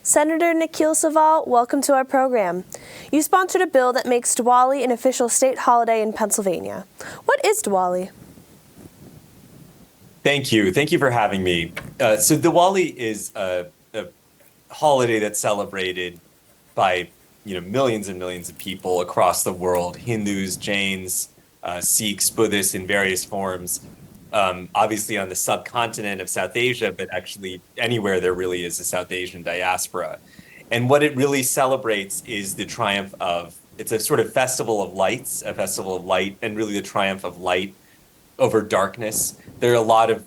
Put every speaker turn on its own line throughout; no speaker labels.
Senator Nikil Saval, welcome to our program. You sponsored a bill that makes Diwali an official state holiday in Pennsylvania. What is Diwali?
Thank you. Thank you for having me. So Diwali is a holiday that's celebrated by millions and millions of people across the world: Hindus, Jains, Sikhs, Buddhists in various forms. Obviously on the subcontinent of South Asia, but actually anywhere there really is a South Asian diaspora. And what it really celebrates is the triumph of, it's a sort of festival of lights, a festival of light, and really the triumph of light over darkness. There are a lot of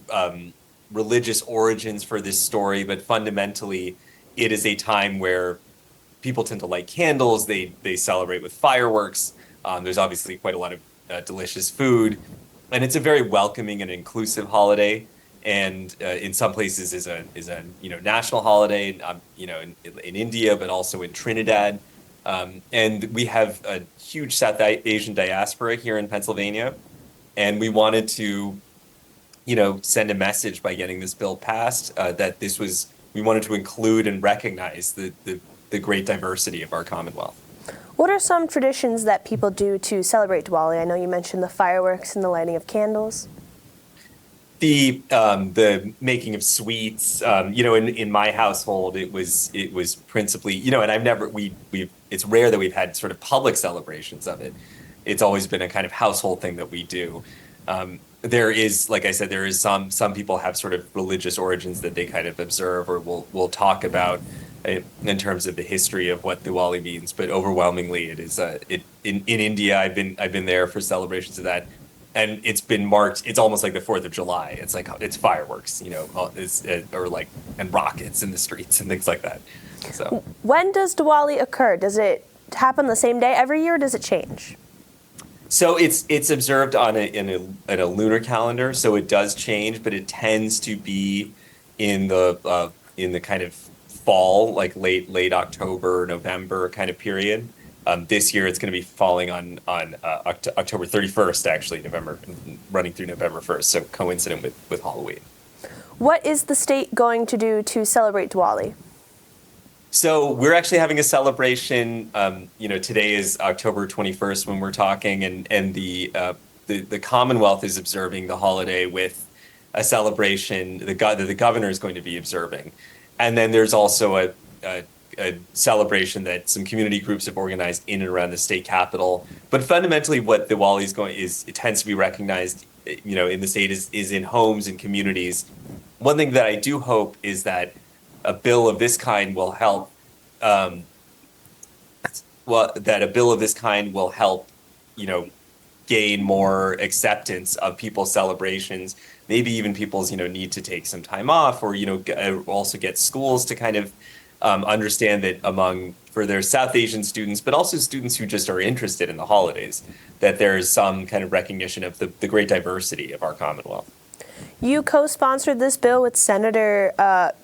religious origins for this story, but fundamentally it is a time where people tend to light candles, they celebrate with fireworks. There's obviously quite a lot of delicious food. And it's a very welcoming and inclusive holiday, and in some places is a national holiday, in India, but also in Trinidad. And we have a huge South Asian diaspora here in Pennsylvania, and we wanted to, send a message by getting this bill passed that we wanted to include and recognize the great diversity of our Commonwealth.
What are some traditions that people do to celebrate Diwali? I know you mentioned the fireworks and the lighting of candles.
The making of sweets. In my household, it was principally, and it's rare that we've had sort of public celebrations of it. It's always been a kind of household thing that we do. There is, like I said, some people have sort of religious origins that they kind of observe or will talk about in terms of the history of what Diwali means, but overwhelmingly it is in India. I've been there for celebrations of that, and it's been marked. It's almost like the 4th of July. It's like it's fireworks, and rockets in the streets and things like that. So
when does Diwali occur? Does it happen the same day every year, or does it change?
So it's observed in a lunar calendar, so it does change, but it tends to be in the kind of fall, like late October, November kind of period. This year it's going to be falling on October 31st, actually, running through November 1st, so coincident with Halloween.
What is the state going to do to celebrate Diwali?
So we're actually having a celebration. Today is October 21st when we're talking, and the Commonwealth is observing the holiday with a celebration that the governor is going to be observing. And then there's also a celebration that some community groups have organized in and around the state capitol. But fundamentally, what Diwali it tends to be recognized, in the state is in homes and communities. One thing that I do hope is that a bill of this kind will help. Gain more acceptance of people's celebrations. Maybe even people's, need to take some time off, or, also get schools to kind of understand that for their South Asian students, but also students who just are interested in the holidays, that there's some kind of recognition of the great diversity of our Commonwealth.
You co-sponsored this bill with Senator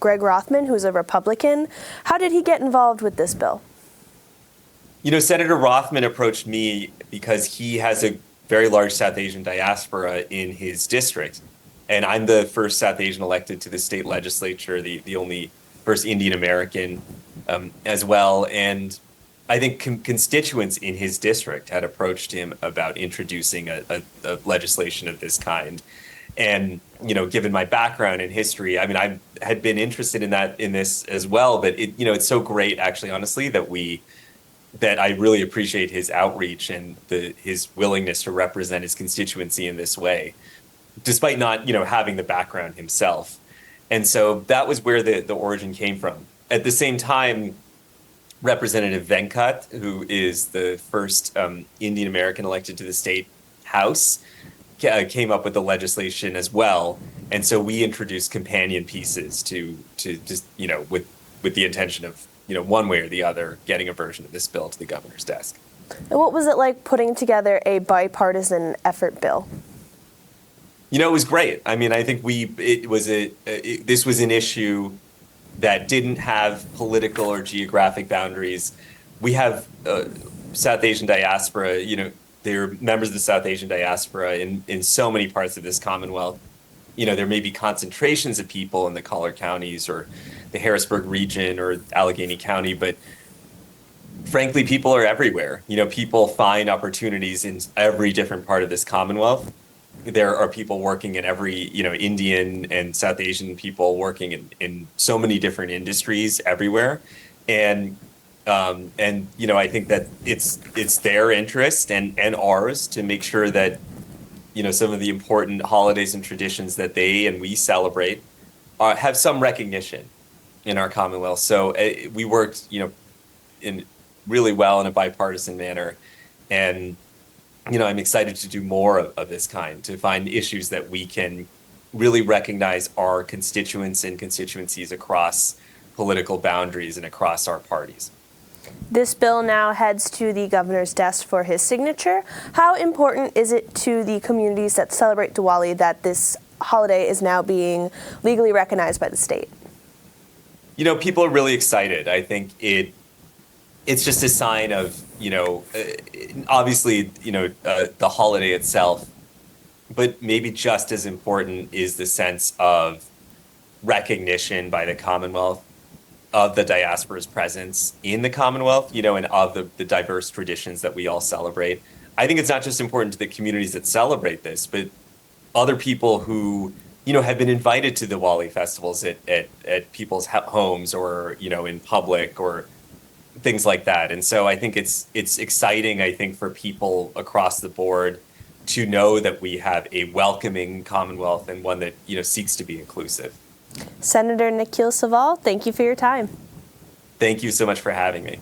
Greg Rothman, who's a Republican. How did he get involved with this bill?
Senator Rothman approached me because he has a very large South Asian diaspora in his district. And I'm the first South Asian elected to the state legislature, the only first Indian American as well. And I think constituents in his district had approached him about introducing a legislation of this kind. And, given my background in history, I had been interested in this as well. But it's so great, actually, honestly, that I really appreciate his outreach and his willingness to represent his constituency in this way, despite not, having the background himself. And so that was where the origin came from. At the same time, Representative Venkat, who is the first Indian American elected to the state House, came up with the legislation as well. And so we introduced companion pieces to just, with the intention of, one way or the other, getting a version of this bill to the governor's desk.
And what was it like putting together a bipartisan effort bill?
It was great. I think this was an issue that didn't have political or geographic boundaries. We have South Asian diaspora, they're members of the South Asian diaspora in so many parts of this Commonwealth. There may be concentrations of people in the collar counties or the Harrisburg region or Allegheny County, but frankly, people are everywhere. People find opportunities in every different part of this Commonwealth. There are people working in every, Indian and South Asian people working in so many different industries everywhere. And I think that it's their interest and ours to make sure that, some of the important holidays and traditions that they and we celebrate have some recognition in our Commonwealth. So we worked, in really well in a bipartisan manner. And, I'm excited to do more of this kind, to find issues that we can really recognize our constituents and constituencies across political boundaries and across our parties.
This bill now heads to the governor's desk for his signature. How important is it to the communities that celebrate Diwali that this holiday is now being legally recognized by the state?
People are really excited. I think it's just a sign of, obviously, the holiday itself, but maybe just as important is the sense of recognition by the Commonwealth of the diaspora's presence in the Commonwealth, and of the diverse traditions that we all celebrate. I think it's not just important to the communities that celebrate this, but other people who, have been invited to the Diwali festivals at people's homes or, in public or things like that. And so I think it's exciting, I think, for people across the board to know that we have a welcoming Commonwealth and one that, seeks to be inclusive.
Senator Nikil Saval, thank you for your time.
Thank you so much for having me.